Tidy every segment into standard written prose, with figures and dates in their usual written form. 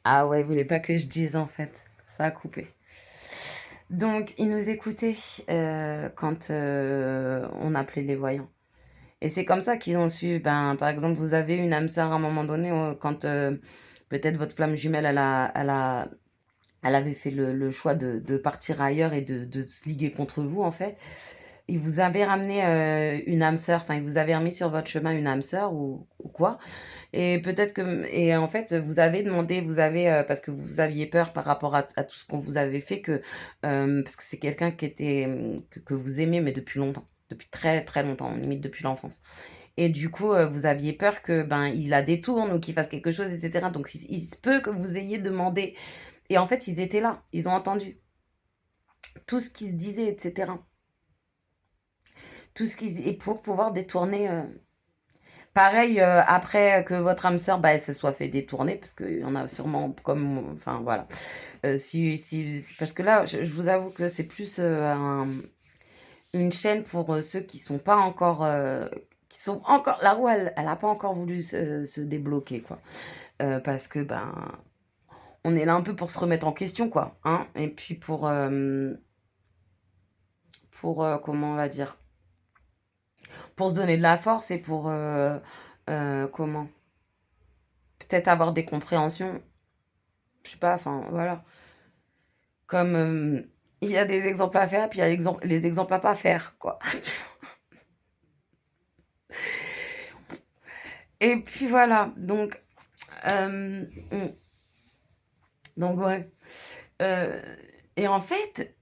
Ah ouais, vous voulez pas que je dise en fait. Ça a coupé. Donc, ils nous écoutaient quand on appelait les voyants. Et c'est comme ça qu'ils ont su, ben, par exemple, vous avez une âme sœur à un moment donné, quand peut-être votre flamme jumelle, elle avait fait le choix de partir ailleurs et de se liguer contre vous, en fait. Il vous avait ramené une âme sœur, enfin, il vous avait remis sur votre chemin une âme sœur ou quoi. Et peut-être que, et en fait, vous avez demandé, parce que vous aviez peur par rapport à tout ce qu'on vous avait fait, parce que c'est quelqu'un que vous aimez, mais depuis longtemps, depuis très très longtemps, limite depuis l'enfance. Et du coup, vous aviez peur que ben il la détourne ou qu'il fasse quelque chose, etc. Donc il se peut que vous ayez demandé. Et en fait, ils étaient là, ils ont entendu tout ce qui se disait, etc. Tout ce qui se dit, et pour pouvoir détourner. Pareil, après que votre âme sœur, bah, elle se soit fait détourner, parce qu'il y en a sûrement comme, enfin voilà. Parce que là, je vous avoue que c'est plus une chaîne pour ceux qui sont pas encore, la roue, elle a pas encore voulu se débloquer, quoi. Parce que ben, on est là un peu pour se remettre en question, quoi, hein. Et puis comment on va dire, pour se donner de la force et pour comment, peut-être avoir des compréhensions, je sais pas, enfin voilà. Comme il y a des exemples à faire, puis il y a les exemples à pas faire, quoi. Et puis voilà, euh, on- donc ouais. Euh, et en fait,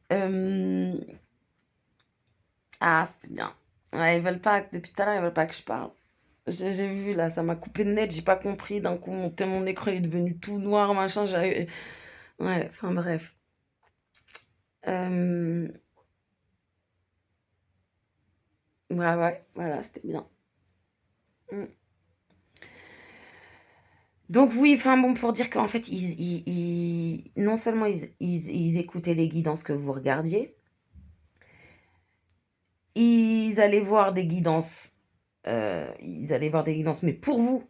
ah, c'était bien. Ouais, ils veulent pas, depuis tout à l'heure, ils veulent pas que je parle. J'ai vu là, ça m'a coupé de net, j'ai pas compris. D'un coup, mon écran est devenu tout noir, machin. Ouais, enfin bref. Euh, ouais, ouais, voilà, c'était bien. Mm. Donc oui, enfin bon, pour dire qu'en fait, non seulement ils écoutaient les guidances que vous regardiez, ils allaient voir des guidances, mais pour vous.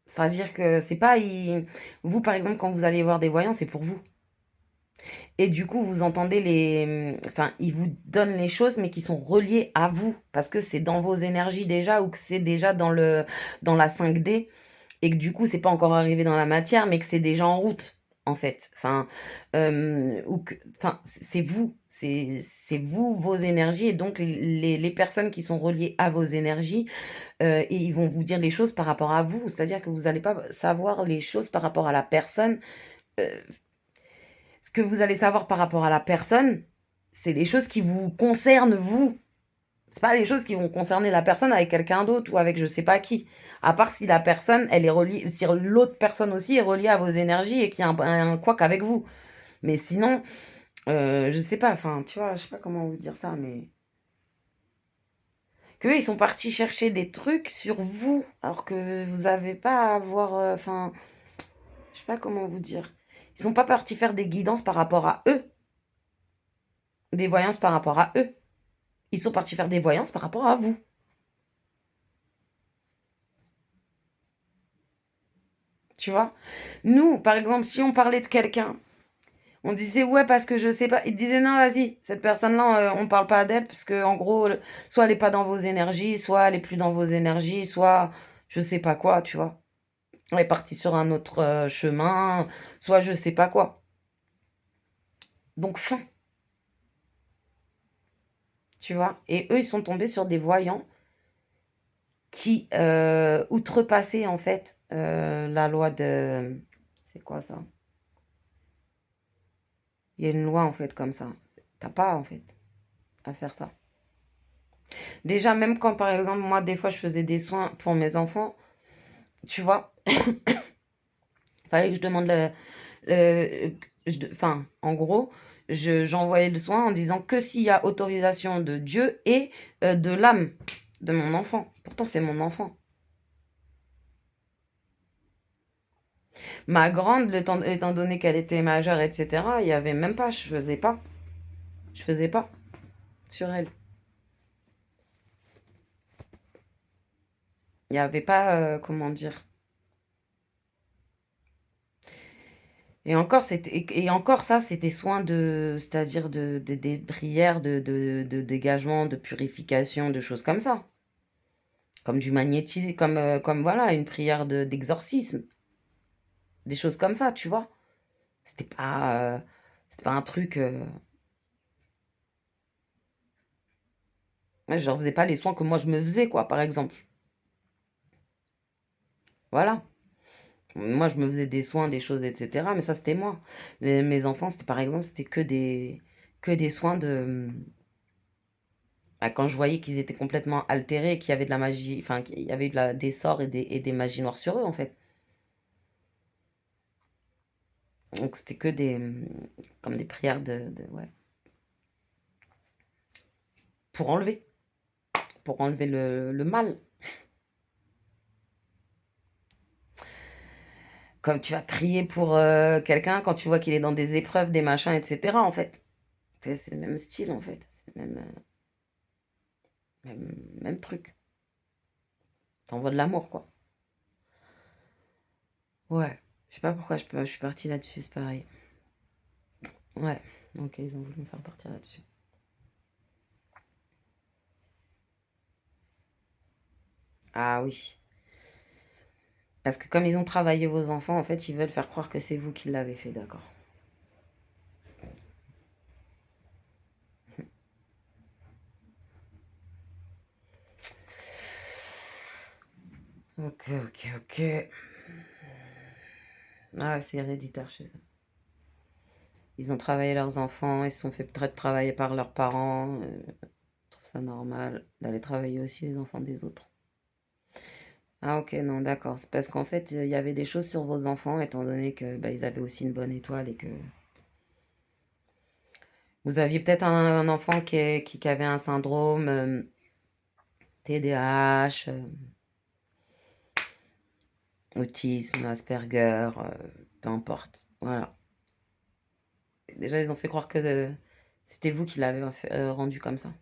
C'est-à-dire que c'est pas... Vous, par exemple, quand vous allez voir des voyants, c'est pour vous. Et du coup, vous entendez Enfin, ils vous donnent les choses, mais qui sont reliées à vous, parce que c'est dans vos énergies déjà, ou que c'est déjà dans la 5D, et que du coup c'est pas encore arrivé dans la matière mais que c'est déjà en route en fait, enfin c'est vous, c'est vous, vos énergies, et donc les personnes qui sont reliées à vos énergies, et ils vont vous dire les choses par rapport à vous, c'est à dire que vous n'allez pas savoir les choses par rapport à la personne. euh, ce que vous allez savoir par rapport à la personne, c'est les choses qui vous concernent vous. C'est pas les choses qui vont concerner la personne avec quelqu'un d'autre ou avec je sais pas qui. À part si la personne, elle est reliée, si l'autre personne aussi est reliée à vos énergies et qu'il y a un couac avec vous. Mais sinon, je sais pas, enfin, tu vois, je sais pas comment vous dire ça, mais. Qu'eux, ils sont partis chercher des trucs sur vous, alors que vous avez pas à avoir. Enfin, je sais pas comment vous dire. Ils sont pas partis faire des guidances par rapport à eux, des voyances par rapport à eux. Ils sont partis faire des voyances par rapport à vous. Tu vois. Nous, par exemple, si on parlait de quelqu'un, on disait ouais parce que je sais pas. Il disait non, vas-y, cette personne-là, on parle pas d'elle parce que en gros, soit elle est pas dans vos énergies, soit elle est plus dans vos énergies, soit je sais pas quoi, tu vois. Elle est partie sur un autre chemin, soit je sais pas quoi. Donc fin, tu vois. Et eux, ils sont tombés sur des voyants qui outrepassaient en fait la loi de. C'est quoi ça? Il y a une loi en fait comme ça. T'as pas en fait à faire ça. Déjà, même quand par exemple, moi, des fois, je faisais des soins pour mes enfants, tu vois, il fallait que je demande enfin, en gros, j'envoyais le soin en disant que s'il y a autorisation de Dieu et de l'âme de mon enfant. Pourtant, c'est mon enfant. Ma grande, étant donné qu'elle était majeure, etc., il n'y avait même pas, je faisais pas. Je faisais pas sur elle. Il n'y avait pas, comment dire. Et encore ça, c'est des soins c'est-à-dire des prières de dégagement, de purification, de choses comme ça. Comme du magnétisme, comme voilà, une prière d'exorcisme. Des choses comme ça, tu vois. C'était pas, c'était pas un truc. Ouais, je leur faisais pas les soins que moi je me faisais, quoi, par exemple. Voilà. Moi, je me faisais des soins, des choses, etc. Mais ça, c'était moi. Mes enfants, c'était par exemple, c'était que des soins de. Bah, quand je voyais qu'ils étaient complètement altérés, qu'il y avait de la magie, enfin, qu'il y avait des sorts et des magies noires sur eux, en fait. Donc, c'était que comme des prières ouais, pour enlever, pour enlever le mal. Comme tu vas prier pour quelqu'un quand tu vois qu'il est dans des épreuves, des machins, etc. En fait. C'est le même style, en fait. C'est le même truc. T'envoies de l'amour, quoi. Ouais. Je sais pas pourquoi je suis partie là-dessus, c'est pareil. Ouais. Donc, ils ont voulu me faire partir là-dessus. Ah oui. Parce que comme ils ont travaillé vos enfants, en fait, ils veulent faire croire que c'est vous qui l'avez fait, d'accord. Ok, ok, ok. Ah ouais, c'est héréditaire chez eux. Ils ont travaillé leurs enfants, ils se sont fait peut-être travailler par leurs parents. Je trouve ça normal d'aller travailler aussi les enfants des autres. Ah ok, non, d'accord. C'est parce qu'en fait, il y avait des choses sur vos enfants, étant donné que bah, ils avaient aussi une bonne étoile et que vous aviez peut-être un enfant qui avait un syndrome TDAH, autisme, Asperger, peu importe. Voilà. Déjà, ils ont fait croire que c'était vous qui l'avez rendu comme ça.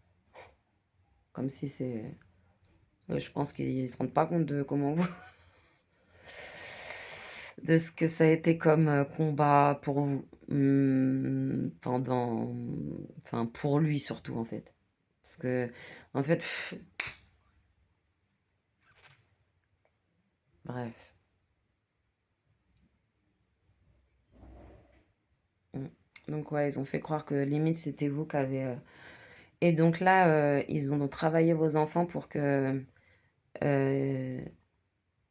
Comme si c'est. Je pense qu'ils se rendent pas compte de comment vous. De ce que ça a été comme combat pour vous. Pendant. Enfin, pour lui surtout, en fait. Parce que, en fait. Bref. Mm. Donc, ouais, ils ont fait croire que limite c'était vous qui avez. Et donc là, ils ont travaillé vos enfants pour que. euh,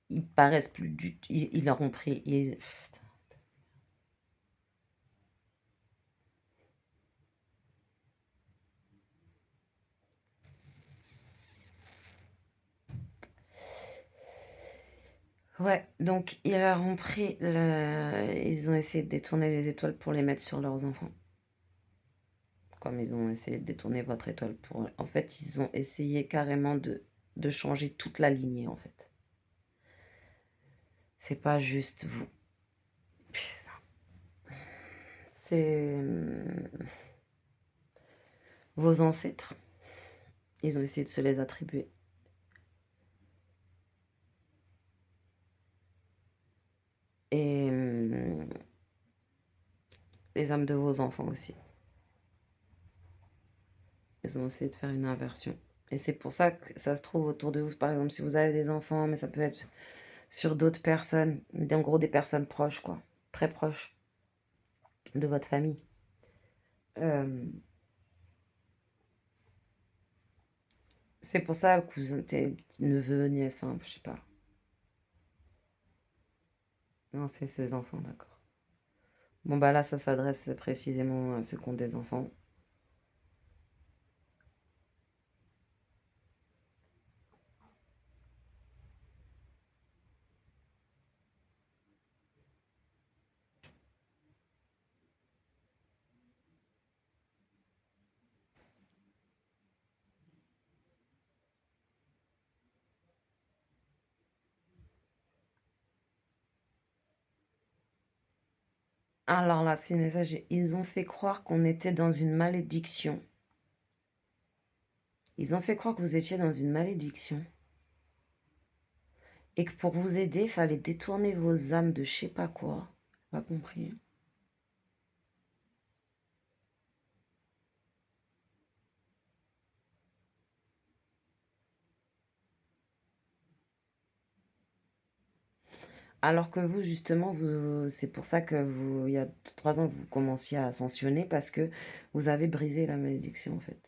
Ils paraissent plus du tout. Ils leur ont pris. Putain. Ouais, donc ils leur ont pris Ils ont essayé de détourner les étoiles pour les mettre sur leurs enfants. Comme ils ont essayé de détourner votre étoile pour. En fait, ils ont essayé carrément de changer toute la lignée, en fait. C'est pas juste vous. C'est vos ancêtres. Ils ont essayé de se les attribuer. Et les âmes de vos enfants aussi. Ils ont essayé de faire une inversion. Et c'est pour ça que ça se trouve autour de vous. Par exemple, si vous avez des enfants, mais ça peut être sur d'autres personnes, mais en gros des personnes proches, quoi. Très proches de votre famille. Euh, c'est pour ça que vous êtes neveu, nièce, enfin, je sais pas. Non, c'est ses enfants, d'accord. Bon, bah là, ça s'adresse précisément à ceux qui ont des enfants. Alors là, c'est le message. Ils ont fait croire qu'on était dans une malédiction. Ils ont fait croire que vous étiez dans une malédiction. Et que pour vous aider, il fallait détourner vos âmes de je sais pas quoi. Pas compris. Alors que vous, justement, c'est pour ça que il y a 3 ans, vous commenciez à ascensionner parce que vous avez brisé la malédiction, en fait,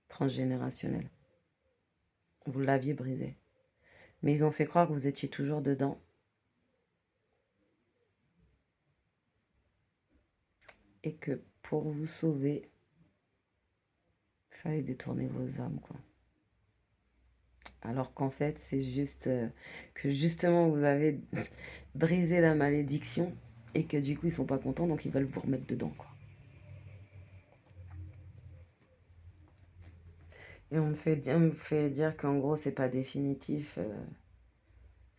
transgénérationnelle. Vous l'aviez brisée. Mais ils ont fait croire que vous étiez toujours dedans et que pour vous sauver, il fallait détourner vos âmes, quoi. Alors qu'en fait, c'est juste que justement, vous avez brisé la malédiction et que du coup, ils sont pas contents, donc ils veulent vous remettre dedans, quoi. Et on me fait dire qu'en gros, c'est pas définitif.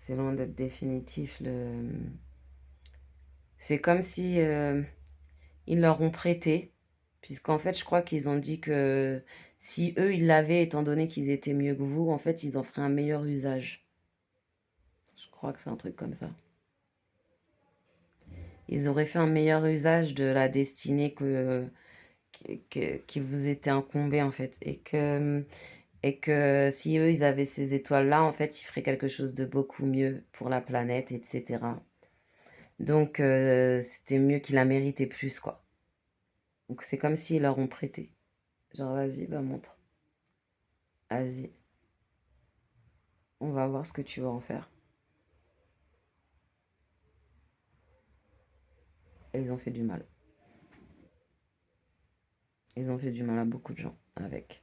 C'est loin d'être définitif. C'est comme si ils leur ont prêté, puisqu'en fait, je crois qu'ils ont dit que si eux, ils l'avaient, étant donné qu'ils étaient mieux que vous, en fait, ils en feraient un meilleur usage. Je crois que c'est un truc comme ça. Ils auraient fait un meilleur usage de la destinée qui vous était incombée, en fait. Et que si eux, ils avaient ces étoiles-là, en fait, ils feraient quelque chose de beaucoup mieux pour la planète, etc. Donc, c'était mieux qu'ils la méritaient plus, quoi. Donc, c'est comme s'ils leur ont prêté. Genre, vas-y, bah montre. Vas-y, on va voir ce que tu vas en faire. Et ils ont fait du mal. Ils ont fait du mal à beaucoup de gens avec.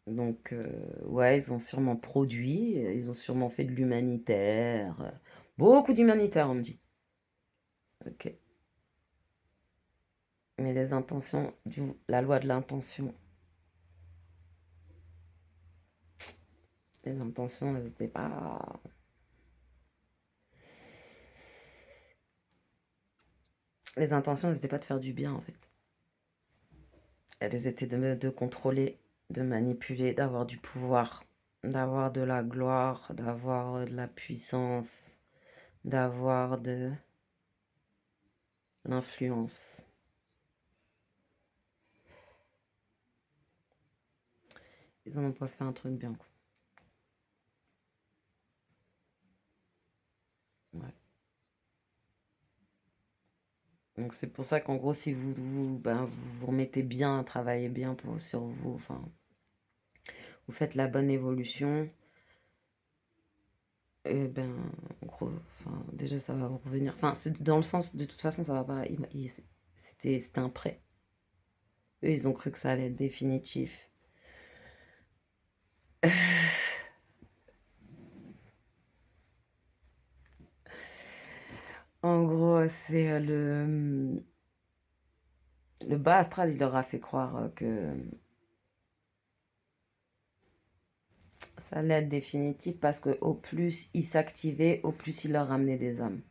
Donc, ouais, ils ont sûrement produit, ils ont sûrement fait de l'humanitaire. Beaucoup d'humanitaire, on me dit. Ok. Mais les intentions, la loi de l'intention, les intentions, elles n'étaient pas. Les intentions, elles n'étaient pas de faire du bien, en fait. Elles étaient de contrôler, de manipuler, d'avoir du pouvoir, d'avoir de la gloire, d'avoir de la puissance, d'avoir de l'influence. Ils en ont pas fait un truc bien, quoi. Ouais. Donc c'est pour ça qu'en gros, si vous remettez bien, travaillez bien sur vous, enfin, vous faites la bonne évolution, et ben, en gros, enfin, déjà ça va vous revenir. Enfin, c'est dans le sens, de toute façon, ça va pas. C'était un prêt. Eux, ils ont cru que ça allait être définitif. En gros, c'est le bas astral, il leur a fait croire que ça allait être définitif parce que au plus ils s'activaient, au plus ils leur ramenaient des âmes.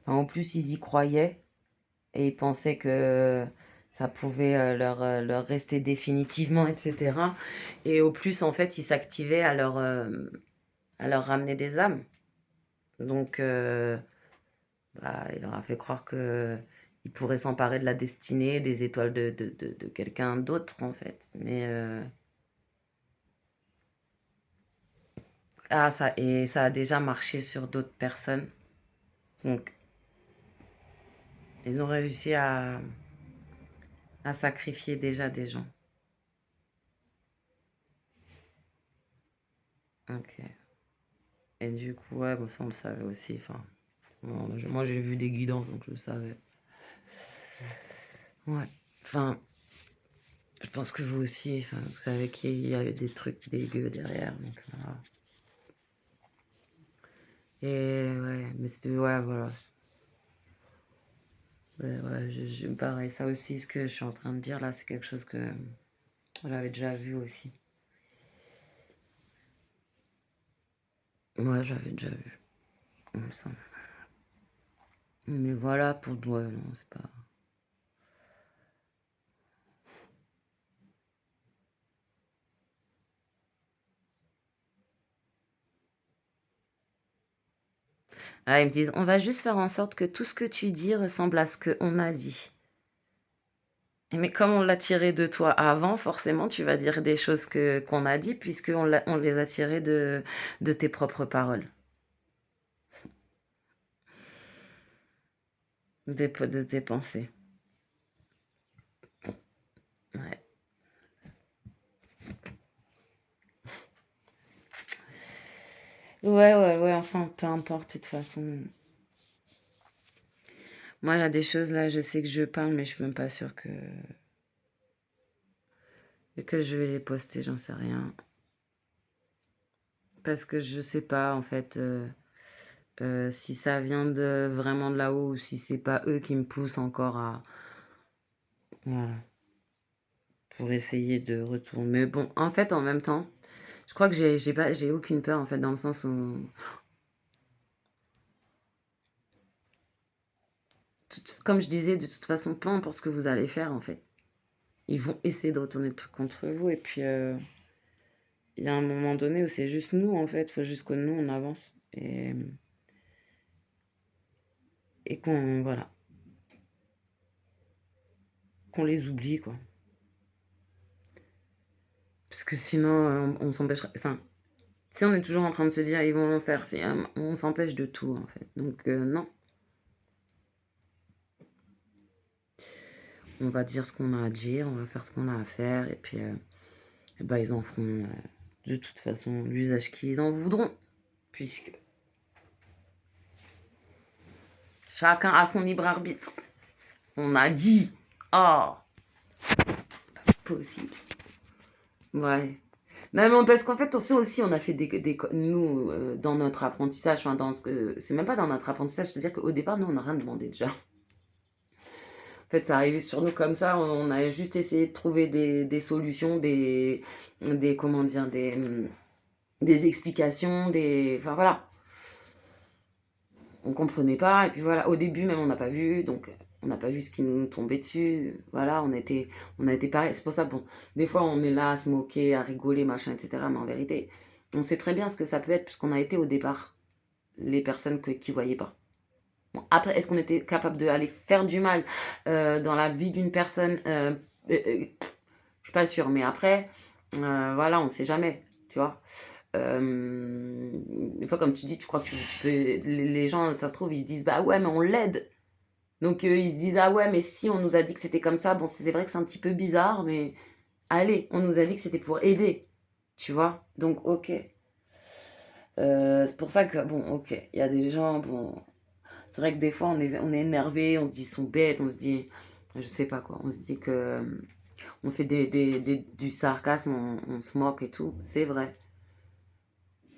Enfin, au plus ils y croyaient et ils pensaient que ça pouvait leur rester définitivement, etc. Et au plus, en fait, ils s'activaient à leur ramener des âmes. Donc, bah, il leur a fait croire que il pourrait s'emparer de la destinée, des étoiles de quelqu'un d'autre, en fait. Mais et ça a déjà marché sur d'autres personnes. Donc, ils ont réussi à sacrifier déjà des gens. Ok. Et du coup, ouais, bon, ça on le savait aussi. Enfin, bon, moi j'ai vu des guidances, donc je le savais. Ouais. Enfin, je pense que vous aussi, enfin, vous savez qu'il y a eu des trucs dégueux derrière. Donc, voilà. Et ouais, mais c'était, ouais, voilà. Ouais, ouais, pareil, ça aussi, ce que je suis en train de dire là, c'est quelque chose que j'avais déjà vu aussi. Ouais, j'avais déjà vu. Il me semble. Mais voilà, pour ouais, non, c'est pas. Ah, ils me disent, on va juste faire en sorte que tout ce que tu dis ressemble à ce qu'on a dit. Mais comme on l'a tiré de toi avant, forcément, tu vas dire des choses qu'on a dit, puisqu'on on les a tirées de tes propres paroles. de tes pensées. Ouais. Ouais, enfin, peu importe, de toute façon. Moi, il y a des choses là, je sais que je parle, mais je suis même pas sûre que je vais les poster, j'en sais rien. Parce que je sais pas, en fait, si ça vient de vraiment de là-haut ou si c'est pas eux qui me poussent encore à. Voilà, pour essayer de retourner. Mais bon, en fait, en même temps, je crois que j'ai aucune peur, en fait, dans le sens où. Comme je disais, de toute façon, peu importe ce que vous allez faire, en fait. Ils vont essayer de retourner le truc contre vous. Et puis, il y a un moment donné où c'est juste nous, en fait. Il faut juste que nous, on avance. Et qu'on, voilà, qu'on les oublie, quoi. Parce que sinon, on s'empêchera. Enfin, si on est toujours en train de se dire, ils vont le faire, on s'empêche de tout, en fait. Donc, non. On va dire ce qu'on a à dire, on va faire ce qu'on a à faire. Et puis, et bah, ils en feront, de toute façon, l'usage qu'ils en voudront. Puisque chacun a son libre arbitre. On a dit. Oh, possible. Ouais. Non, mais parce qu'en fait, on sait aussi, on a fait nous, dans notre apprentissage, enfin, c'est même pas dans notre apprentissage, c'est-à-dire qu'au départ, nous, on n'a rien demandé déjà. En fait, ça arrivait sur nous comme ça, on a juste essayé de trouver des solutions, comment dire, des explications, enfin voilà. On comprenait pas, et puis voilà, au début même, on n'a pas vu, donc on n'a pas vu ce qui nous tombait dessus, voilà, on a été pareil, c'est pour ça, bon, des fois, on est là à se moquer, à rigoler, machin, etc., mais en vérité, on sait très bien ce que ça peut être, puisqu'on a été au départ les personnes qui voyaient pas. Bon, après, est-ce qu'on était capable d'aller faire du mal dans la vie d'une personne je suis pas sûre, mais après, voilà, on sait jamais, tu vois. Des fois, comme tu dis, tu crois que tu peux. Les gens, ça se trouve, ils se disent, bah ouais, mais on l'aide. Donc, ils se disent, ah ouais, mais si on nous a dit que c'était comme ça, bon, c'est vrai que c'est un petit peu bizarre, mais allez, on nous a dit que c'était pour aider, tu vois. Donc, ok. C'est pour ça que, bon, ok, il y a des gens, bon, c'est vrai que des fois, on est énervé, on se dit, ils sont bêtes, on se dit, je sais pas quoi, on se dit que on fait du sarcasme, on se moque et tout, c'est vrai.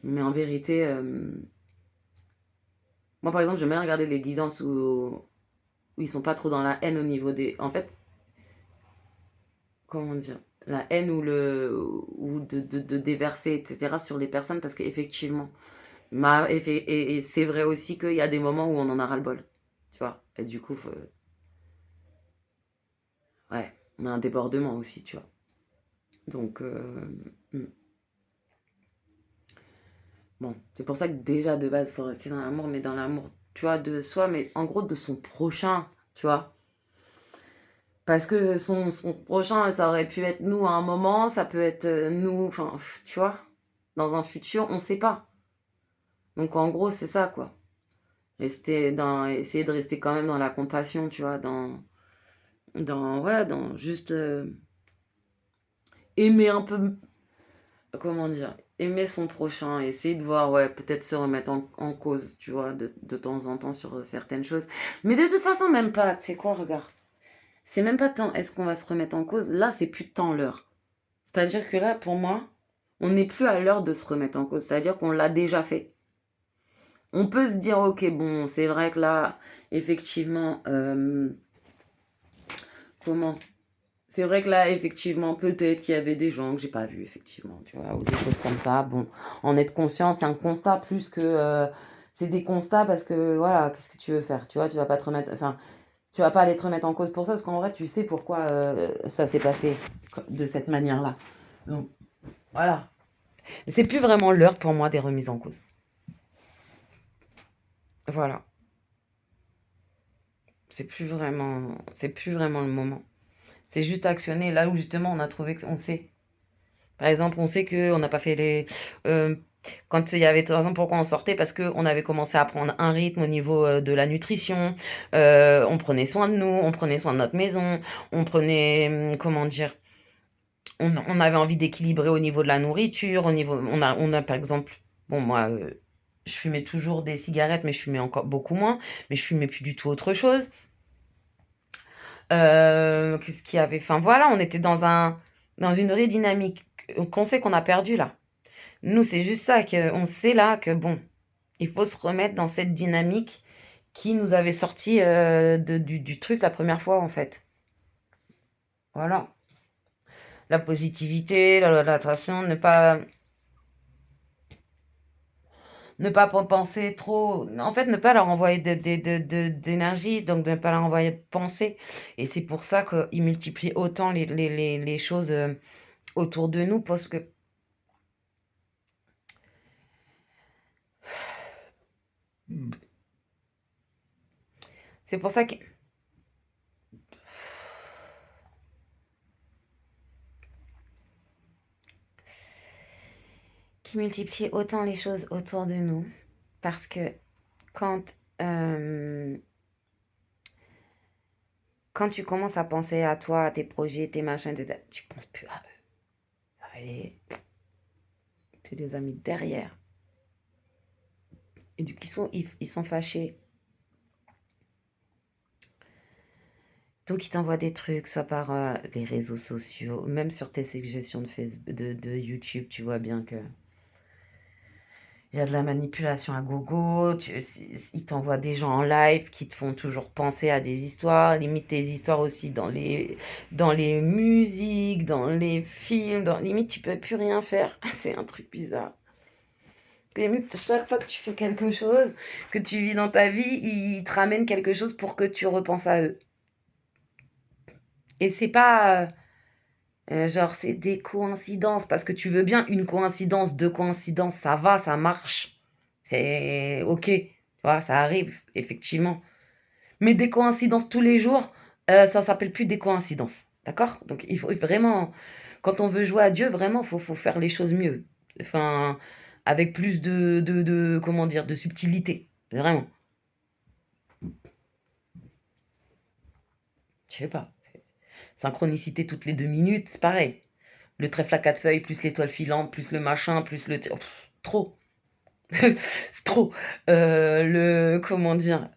Mais en vérité, moi par exemple, j'aime bien regarder les guidances où ils sont pas trop dans la haine au niveau des. En fait, comment dire? La haine ou de déverser, etc. sur les personnes parce qu'effectivement, et c'est vrai aussi qu'il y a des moments où on en a ras-le-bol, tu vois. Et du coup, ouais, on a un débordement aussi, tu vois. Donc, hmm. Bon, c'est pour ça que déjà de base, il faut rester dans l'amour, mais dans l'amour, tu vois, de soi, mais en gros de son prochain, tu vois. Parce que son prochain, ça aurait pu être nous à un moment, ça peut être nous, enfin, tu vois, dans un futur, on sait pas. Donc en gros, c'est ça, quoi. Essayer de rester quand même dans la compassion, tu vois, ouais, dans juste aimer un peu, comment dire, aimer son prochain, essayer de voir, ouais, peut-être se remettre en cause, tu vois, de temps en temps sur certaines choses. Mais de toute façon, même pas, tu sais quoi, regarde. C'est même pas tant est-ce qu'on va se remettre en cause, là, c'est plus tant l'heure. C'est-à-dire que là, pour moi, on n'est plus à l'heure de se remettre en cause, c'est-à-dire qu'on l'a déjà fait. On peut se dire, ok, bon, c'est vrai que là, effectivement, comment c'est vrai que là, effectivement, peut-être qu'il y avait des gens que j'ai pas vus, effectivement, tu vois, ou des choses comme ça. Bon, en être conscient, c'est un constat plus que. C'est des constats parce que, voilà, qu'est-ce que tu veux faire? Tu vois, tu vas pas te remettre. Enfin, tu vas pas aller te remettre en cause pour ça, parce qu'en vrai, tu sais pourquoi ça s'est passé de cette manière-là. Donc, voilà. C'est plus vraiment l'heure pour moi des remises en cause. Voilà. C'est plus vraiment le moment. C'est juste actionner là où justement on a trouvé qu'on sait. Par exemple, on sait qu'on n'a pas fait les. Quand il y avait de toute façon pourquoi on sortait? Parce qu'on avait commencé à prendre un rythme au niveau, de la nutrition, on prenait soin de nous, on prenait soin de notre maison, on prenait, comment dire? On avait envie d'équilibrer au niveau de la nourriture, au niveau on a par exemple bon moi, je fumais toujours des cigarettes, mais je fumais encore beaucoup moins, mais je fumais plus du tout autre chose. Qu'est-ce qu'il y avait? Enfin voilà, on était dans une vraie dynamique qu'on sait qu'on a perdu là. Nous, c'est juste ça qu'on sait là que bon, il faut se remettre dans cette dynamique qui nous avait sorti du truc la première fois en fait. Voilà. La positivité, l'attraction, ne pas penser trop. En fait, ne pas leur envoyer d'énergie, donc de ne pas leur envoyer de pensée. Et c'est pour ça qu'ils multiplient autant les choses autour de nous, parce que c'est pour ça que qui multiplie autant les choses autour de nous. Parce que quand, euh, quand tu commences à penser à toi, à tes projets, tes machins, tu penses plus à eux. Allez, tu les as mis derrière. Et du coup, ils sont fâchés. Donc, ils t'envoient des trucs, soit par les réseaux sociaux, même sur tes suggestions de Facebook, de YouTube, tu vois bien que il y a de la manipulation à gogo. Ils t'envoient des gens en live qui te font toujours penser à des histoires, limite tes histoires aussi dans les musiques, dans les films, limite tu peux plus rien faire. C'est un truc bizarre. Limite, chaque fois que tu fais quelque chose, que tu vis dans ta vie, ils te ramènent quelque chose pour que tu repenses à eux. Et c'est pas genre c'est des coïncidences, parce que tu veux bien une coïncidence, deux coïncidences, ça va, ça marche. C'est ok, tu vois, ça arrive, effectivement. Mais des coïncidences tous les jours, ça s'appelle plus des coïncidences. D'accord? Donc il faut vraiment, quand on veut jouer à Dieu, vraiment, faut faire les choses mieux. Enfin, avec plus comment dire, de subtilité. Vraiment. Je sais pas. Synchronicité toutes les 2 minutes, c'est pareil. Le trèfle à quatre feuilles, plus l'étoile filante, plus le machin, plus le... trop. C'est trop. Comment dire,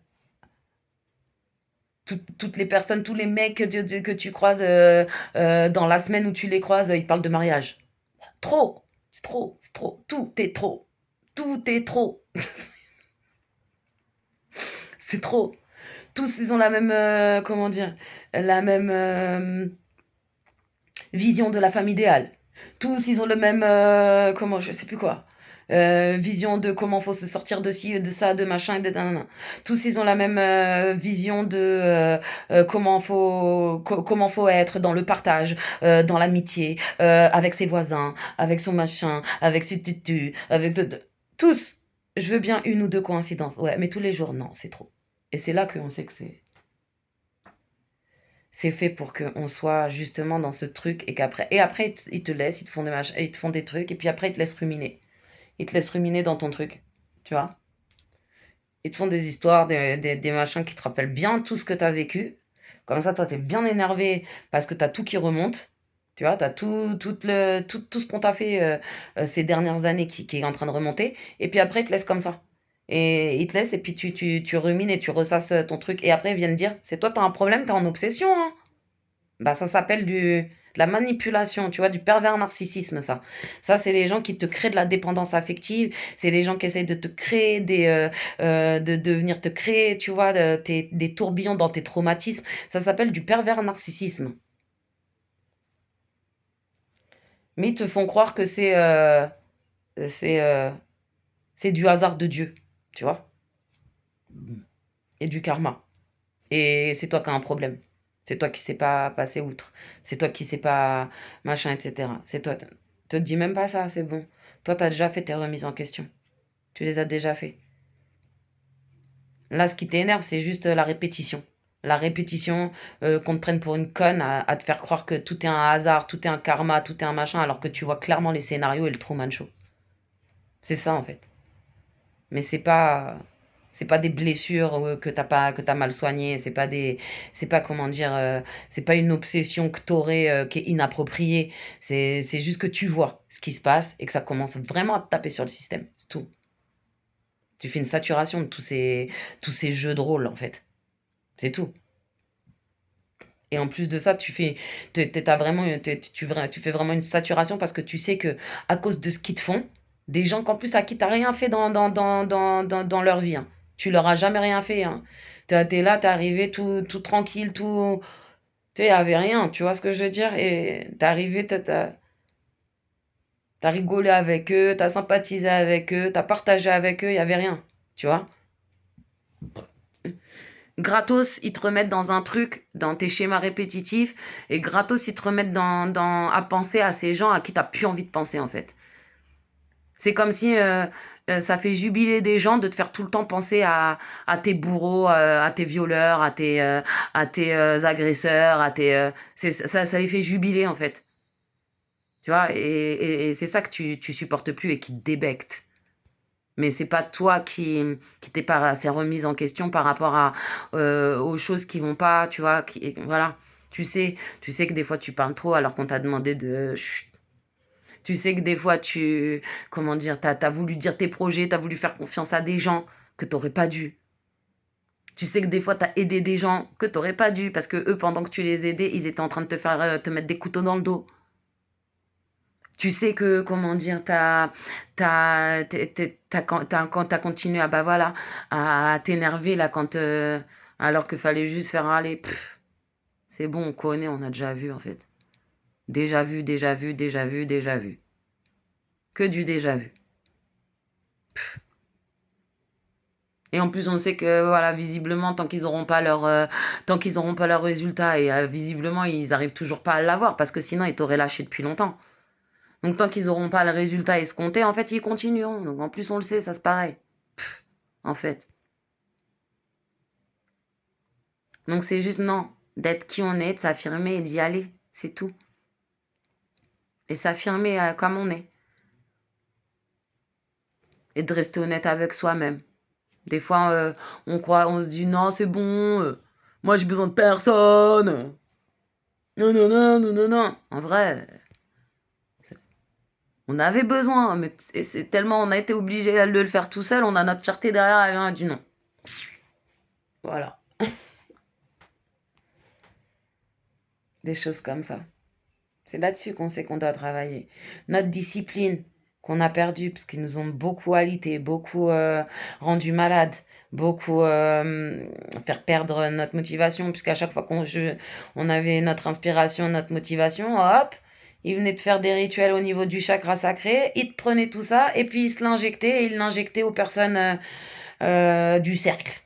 toutes les personnes, tous les mecs que tu croises dans la semaine où tu les croises, ils parlent de mariage. Trop. C'est trop. C'est trop. Tout est trop. Tout est trop. C'est trop. Tous, ils ont la même, comment dire, la même vision de la femme idéale. Tous, ils ont le même, comment, je sais plus quoi. Vision de comment faut se sortir de ci, de ça, de machin, et de nanana. Tous, ils ont la même vision de comment faut être dans le partage, dans l'amitié, avec ses voisins, avec son machin, avec ses tutu, avec tous. Je veux bien une ou deux coïncidences, ouais, mais tous les jours, non, c'est trop. Et c'est là qu'on sait que c'est fait pour qu'on soit justement dans ce truc, et après ils te laissent, ils te font des machins, ils te font des trucs, et puis après ils te laissent ruminer. Ils te laissent ruminer dans ton truc, tu vois. Ils te font des histoires, des machins qui te rappellent bien tout ce que tu as vécu. Comme ça, toi, tu es bien énervé parce que tu as tout qui remonte. Tu vois, tu as tout ce qu'on t'a fait ces dernières années qui est en train de remonter. Et puis après, ils te laissent comme ça. Et ils te laissent, et puis tu rumines et tu ressasses ton truc. Et après, ils viennent dire, c'est toi, tu as un problème, tu es en obsession, hein. Bah, ça s'appelle de la manipulation, tu vois, du pervers narcissisme, ça. Ça, c'est les gens qui te créent de la dépendance affective, c'est les gens qui essayent de te créer de venir te créer, tu vois, des tourbillons dans tes traumatismes. Ça s'appelle du pervers narcissisme. Mais ils te font croire que c'est, euh, c'est du hasard de Dieu, tu vois, et du karma. Et c'est toi qui as un problème. C'est toi qui sais pas passer outre. C'est toi qui sais pas machin, etc. C'est toi. Te dis même pas ça, c'est bon. Toi, t'as déjà fait tes remises en question. Tu les as déjà fait. Là, ce qui t'énerve, c'est juste la répétition. La répétition, qu'on te prenne pour une conne à te faire croire que tout est un hasard, tout est un karma, tout est un machin, alors que tu vois clairement les scénarios et le Truman Show. C'est ça, en fait. Mais c'est pas des blessures que t'as mal soignées, c'est pas comment dire, c'est pas une obsession que t'aurais qui est inappropriée. C'est juste que tu vois ce qui se passe et que ça commence vraiment à te taper sur le système. C'est tout. Tu fais une saturation de tous ces jeux de rôle, en fait. C'est tout. Et en plus de ça, t'as vraiment, tu fais vraiment une saturation parce que tu sais que à cause de ce qu'ils te font, des gens qu'en plus à qui t'as rien fait dans leur vie, hein. Tu leur as jamais rien fait, hein. T'es là, t'es arrivé tout tranquille, tout, tu sais, y avait rien, tu vois ce que je veux dire? Et t'es arrivé, t'as rigolé avec eux, t'as sympathisé avec eux, t'as partagé avec eux, y avait rien, tu vois? Gratos, ils te remettent dans un truc, dans tes schémas répétitifs, et gratos, ils te remettent à penser à ces gens à qui t'as plus envie de penser, en fait. C'est comme si ça fait jubiler des gens de te faire tout le temps penser à tes bourreaux, à tes violeurs, à tes agresseurs, ça les fait jubiler, en fait. Tu vois, et c'est ça que tu supportes plus et qui te débecte. Mais c'est pas toi qui t'es pas assez remise en question par rapport aux choses qui vont pas, tu vois, voilà. Tu sais que des fois tu parles trop alors qu'on t'a demandé de chut. Tu sais que des fois comment dire, t'as voulu dire tes projets, t'as voulu faire confiance à des gens que t'aurais pas dû. Tu sais que des fois t'as aidé des gens que t'aurais pas dû parce que eux, pendant que tu les aidais, ils étaient en train de te mettre des couteaux dans le dos. Tu sais que, comment dire, t'as continué à, bah voilà, à t'énerver là alors qu'il fallait juste faire aller. C'est bon, on connaît, on a déjà vu en fait. Déjà vu, déjà vu, déjà vu, déjà vu. Que du déjà vu. Et en plus, on sait que, voilà, visiblement, tant qu'ils auront pas leur résultat, et visiblement, ils arrivent toujours pas à l'avoir, parce que sinon, ils t'auraient lâché depuis longtemps. Donc, tant qu'ils auront pas le résultat escompté, en fait, ils continueront. Donc, en plus, on le sait, ça se pareil. En fait. Donc c'est juste non, d'être qui on est, de s'affirmer et d'y aller, c'est tout. Et s'affirmer comme on est. Et de rester honnête avec soi-même. Des fois, on se dit non, c'est bon, moi j'ai besoin de personne. Non, non, non, non, non, non. En vrai, on avait besoin, mais c'est tellement on a été obligé de le faire tout seul, on a notre fierté derrière, et on a dit non. Voilà. Des choses comme ça. C'est là-dessus qu'on sait qu'on doit travailler. Notre discipline qu'on a perdue, parce qu'ils nous ont beaucoup alité, beaucoup rendu malades, beaucoup faire perdre notre motivation, puisqu'à chaque fois on avait notre inspiration, notre motivation, hop, ils venaient de faire des rituels au niveau du chakra sacré, ils te prenaient tout ça, et puis ils se l'injectaient, et ils l'injectaient aux personnes du cercle.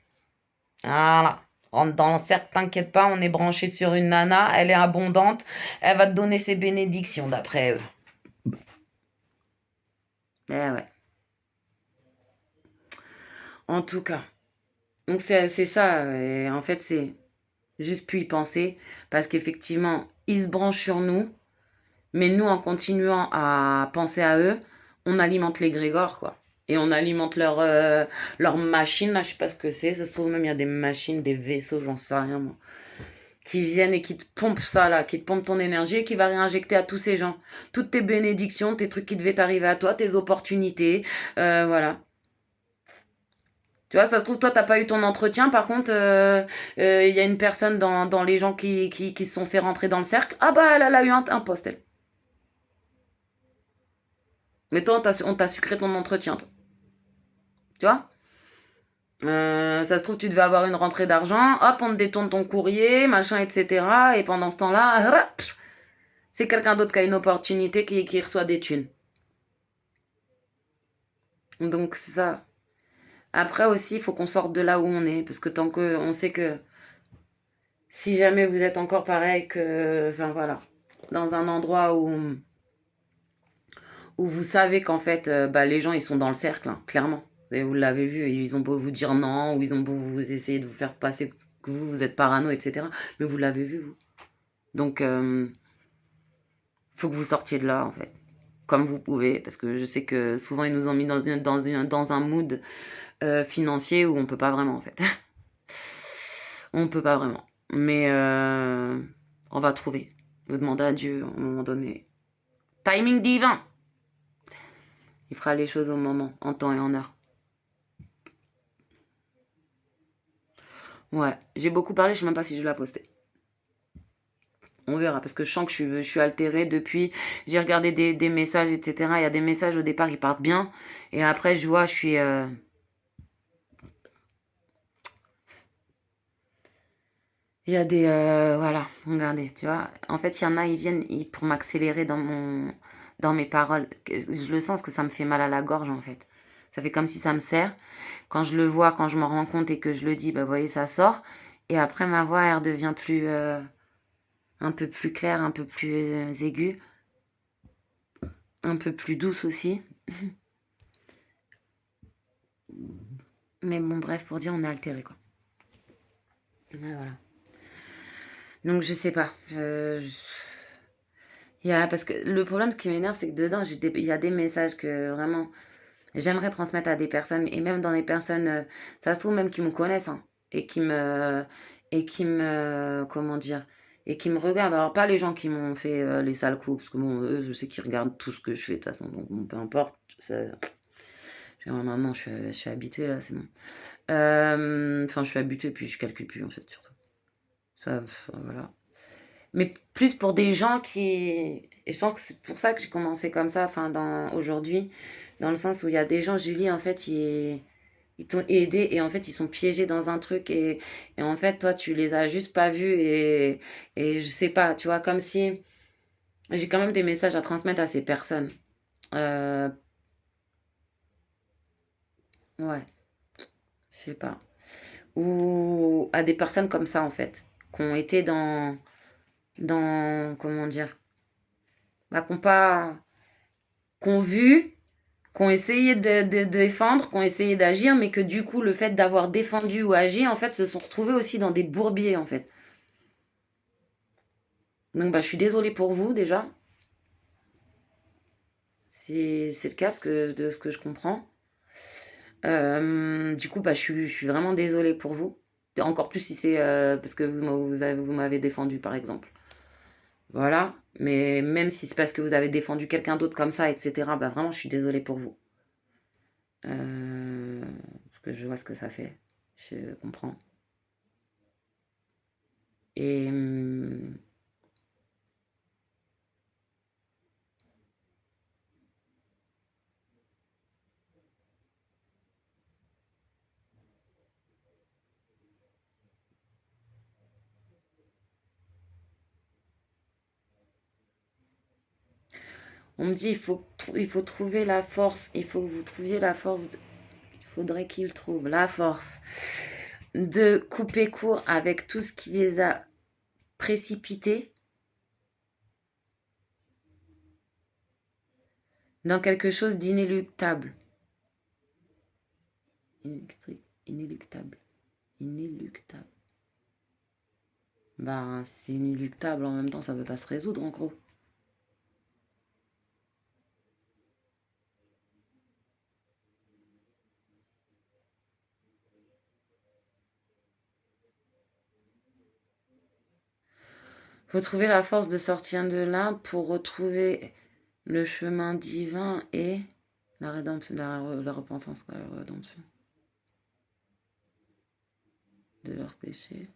Voilà. Rentre dans le cercle, t'inquiète pas, on est branché sur une nana, elle est abondante, elle va te donner ses bénédictions d'après eux. Eh ouais. En tout cas. Donc c'est ça, et en fait c'est juste plus y penser, parce qu'effectivement, ils se branchent sur nous, mais nous en continuant à penser à eux, on alimente les grégores, quoi. Et on alimente leur machine, là, je sais pas ce que c'est, ça se trouve même il y a des machines, des vaisseaux, j'en sais rien moi, qui viennent et qui te pompent ça là, qui te pompent ton énergie et qui va réinjecter à tous ces gens. Toutes tes bénédictions, tes trucs qui devaient t'arriver à toi, tes opportunités, voilà. Tu vois, ça se trouve, toi, t'as pas eu ton entretien. Par contre, il y a une personne dans les gens qui se sont fait rentrer dans le cercle. Ah bah, elle a eu un poste, elle. Mais toi, on t'a sucré ton entretien, toi. Tu vois. Ça se trouve, tu devais avoir une rentrée d'argent. Hop, on te détourne ton courrier, machin, etc. Et pendant ce temps-là, hop, c'est quelqu'un d'autre qui a une opportunité qui reçoit des thunes. Donc, c'est ça. Après aussi, il faut qu'on sorte de là où on est. Parce que tant que on sait que si jamais vous êtes encore pareil que. Enfin, voilà. Dans un endroit où vous savez qu'en fait, bah, les gens, ils sont dans le cercle, hein, clairement. Et vous l'avez vu, ils ont beau vous dire non, ou ils ont beau vous essayer de vous faire passer que vous êtes parano, etc. Mais vous l'avez vu, vous. Donc, faut que vous sortiez de là, en fait. comme vous pouvez, parce que je sais que souvent ils nous ont mis dans un mood financier où on peut pas vraiment en fait. On peut pas vraiment. Mais on va trouver. Vous demandez à Dieu à un moment donné. Timing divin. Il fera les choses au moment, en temps et en heure. Ouais, j'ai beaucoup parlé, je sais même pas si je l'ai posté. On verra, parce que je sens que je suis altérée depuis. J'ai regardé des messages, etc. Il y a des messages au départ qui partent bien. Et après, je vois, je suis. Il y a des. Voilà, regardez, tu vois. En fait, il y en a, ils viennent pour m'accélérer dans mes paroles. Je le sens que ça me fait mal à la gorge, en fait. Ça fait comme si ça me serre. Quand je le vois, quand je m'en rends compte et que je le dis, bah, vous voyez, ça sort. Et après, ma voix, elle devient plus. Un peu plus claire, un peu plus aiguë. Un peu plus douce aussi. Mais bon, bref, pour dire, on est altéré, quoi. Ouais, voilà. Donc, je sais pas. Parce que le problème, ce qui m'énerve, c'est que dedans, il y a des messages que vraiment j'aimerais transmettre à des personnes, et même dans les personnes, ça se trouve même qui me connaissent, hein, comment dire, et qui me regardent. Alors, pas les gens qui m'ont fait les sales coups, parce que bon, eux, je sais qu'ils regardent tout ce que je fais de toute façon, donc bon, peu importe. Maintenant, je suis habituée là, c'est bon. Enfin, je suis habituée, puis je calcule plus en fait, surtout. Ça, voilà. Mais plus pour des gens qui. Et je pense que c'est pour ça que j'ai commencé comme ça, enfin, aujourd'hui, dans le sens où il y a des gens, Julie, en fait, ils t'ont aidé et en fait, ils sont piégés dans un truc et en fait, toi, tu les as juste pas vus et je sais pas, tu vois, comme si. J'ai quand même des messages à transmettre à ces personnes. Euh, ouais, je sais pas. Ou à des personnes comme ça, en fait, qui ont été comment dire, bah, qui ont pas, qui ont vu, qui ont essayé de défendre, qui ont essayé d'agir, mais que du coup, le fait d'avoir défendu ou agi, en fait, se sont retrouvés aussi dans des bourbiers, en fait. Donc, bah, je suis désolée pour vous, déjà. C'est le cas, de ce que je comprends. Du coup, bah, je suis vraiment désolée pour vous. Encore plus si c'est parce que vous m'avez défendu, par exemple. Voilà. Mais même si c'est parce que vous avez défendu quelqu'un d'autre comme ça, etc., bah, vraiment, je suis désolée pour vous. Parce que je vois ce que ça fait. Je comprends. Et on me dit, il faut trouver la force. Il faut que vous trouviez la force. Il faudrait qu'ils trouvent la force de couper court avec tout ce qui les a précipités dans quelque chose d'inéluctable. Inéluctable. Inéluctable. Ben, c'est inéluctable, en même temps, ça ne veut pas se résoudre, en gros. Faut trouver la force de sortir de là pour retrouver le chemin divin et la rédemption, la repentance, la rédemption de leurs péchés.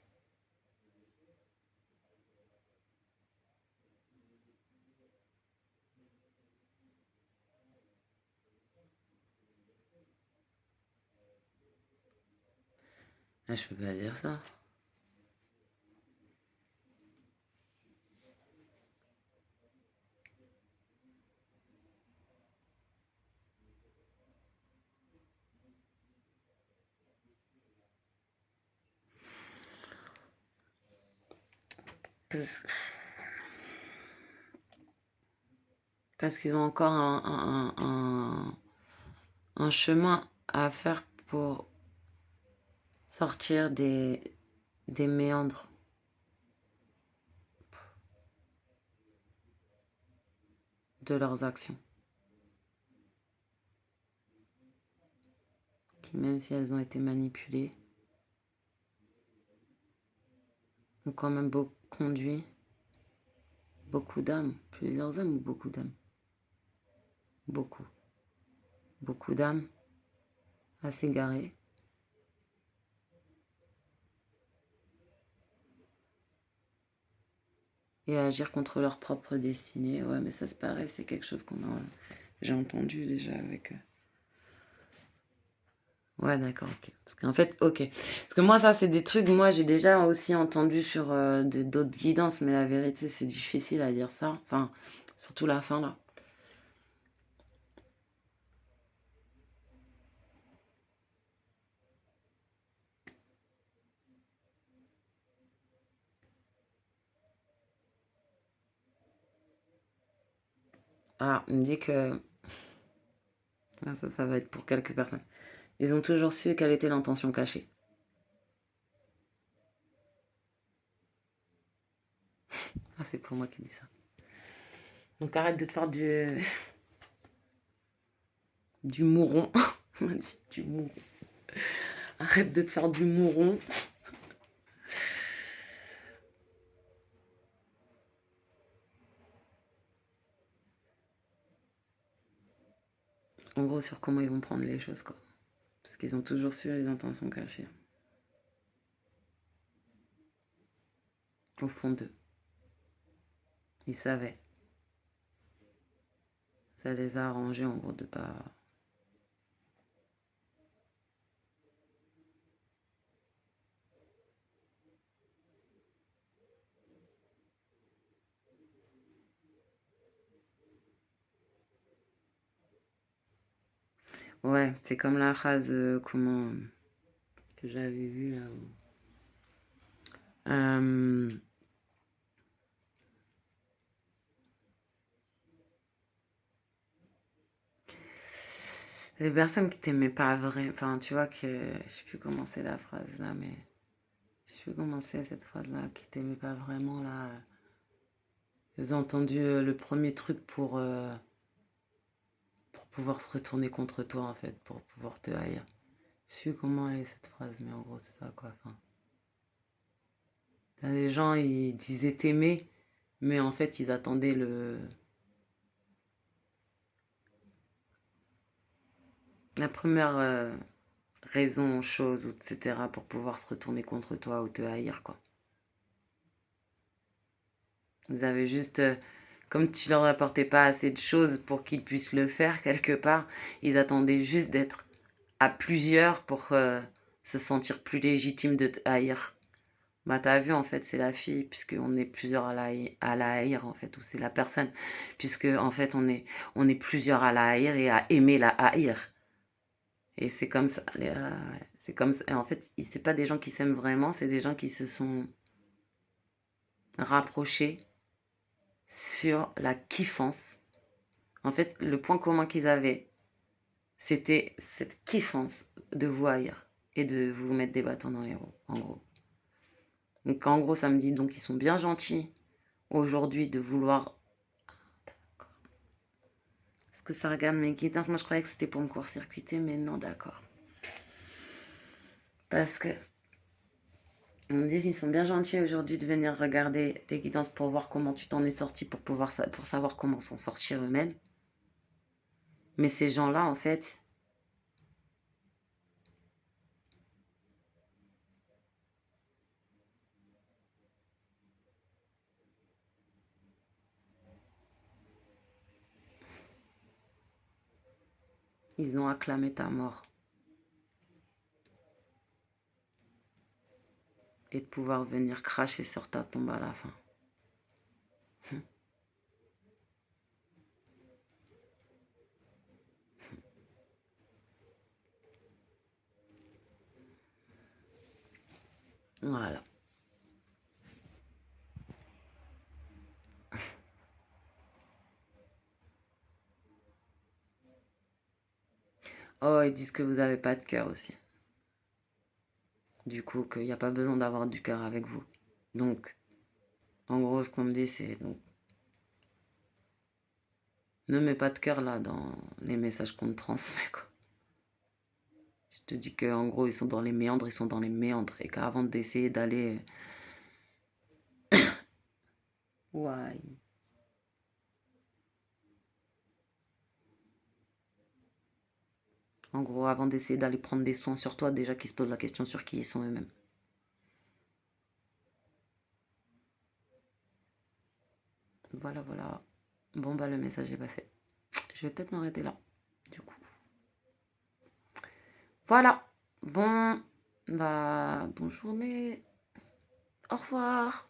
Ah, je peux pas dire ça. Parce, parce qu'ils ont encore un chemin à faire pour sortir des méandres de leurs actions. qui, même si elles ont été manipulées, ont quand même conduit beaucoup d'âmes, plusieurs âmes ou beaucoup d'âmes? Beaucoup. Beaucoup d'âmes à s'égarer. Et à agir contre leur propre destinée. Ouais, mais ça, c'est pareil, c'est quelque chose j'ai entendu déjà avec... Ouais, d'accord, ok. Parce qu'en fait, ok. Parce que moi, ça, c'est des trucs, moi, j'ai déjà aussi entendu sur d'autres guidances, mais la vérité, c'est difficile à dire ça. Enfin, surtout la fin, là. Ah, on me dit que... Ah, ça va être pour quelques personnes. Ils ont toujours su quelle était l'intention cachée. Ah, c'est pour moi qui dis ça. Donc arrête de te faire du mouron. On m'a dit du mouron. Arrête de te faire du mouron. En gros, sur comment ils vont prendre les choses, quoi. Parce qu'ils ont toujours su les intentions cachées. Au fond d'eux. Ils savaient. Ça les a arrangés, en gros, de pas... Ouais, c'est comme la phrase, comment... que j'avais vue, là. Les personnes qui t'aimaient pas vraiment... Enfin, tu vois que... Je sais plus comment c'est la phrase, là, mais... Je sais plus comment c'est cette phrase-là, qui t'aimaient pas vraiment, là... Ils ont entendu le premier truc pour pouvoir se retourner contre toi, en fait, pour pouvoir te haïr. Je sais plus comment elle est cette phrase, mais en gros, c'est ça, quoi. Enfin, t'as des gens, ils disaient t'aimer, mais en fait, ils attendaient la première raison, chose, etc., pour pouvoir se retourner contre toi ou te haïr, quoi. Ils avaient juste, comme tu leur apportais pas assez de choses pour qu'ils puissent le faire quelque part, ils attendaient juste d'être à plusieurs pour se sentir plus légitime de te haïr. Bah t'as vu en fait c'est la fille puisqu'on est plusieurs à la haïr en fait ou c'est la personne puisque en fait on est plusieurs à la haïr et à aimer la haïr et c'est comme ça ouais, c'est comme ça et en fait c'est pas des gens qui s'aiment vraiment c'est des gens qui se sont rapprochés sur la kiffance en fait le point commun qu'ils avaient c'était cette kiffance de vous haïr et de vous mettre des bâtons dans les roues en gros donc en gros ça me dit donc ils sont bien gentils aujourd'hui de vouloir est-ce que ça regarde mes guidances? Moi, je croyais que c'était pour me court-circuiter, mais non, d'accord. Parce que on me dit qu'ils sont bien gentils aujourd'hui de venir regarder tes guidances pour voir comment tu t'en es sorti, pour savoir comment s'en sortir eux-mêmes. Mais ces gens-là, en fait, ils ont acclamé ta mort. Et de pouvoir venir cracher sur ta tombe à la fin. Voilà. Oh, ils disent que vous n'avez pas de cœur aussi. Du coup, qu'il n'y a pas besoin d'avoir du cœur avec vous. Donc, en gros, ce qu'on me dit, c'est donc, ne mets pas de cœur là dans les messages qu'on te transmet, quoi. Je te dis qu'en gros, ils sont dans les méandres, ils sont dans les méandres. Et qu'avant d'essayer d'aller... Ouais. En gros, avant d'essayer d'aller prendre des soins sur toi, déjà qu'ils se posent la question sur qui ils sont eux-mêmes. Voilà, voilà. Bon, bah, le message est passé. Je vais peut-être m'arrêter là, du coup. Voilà. Bon, bah, bonne journée. Au revoir.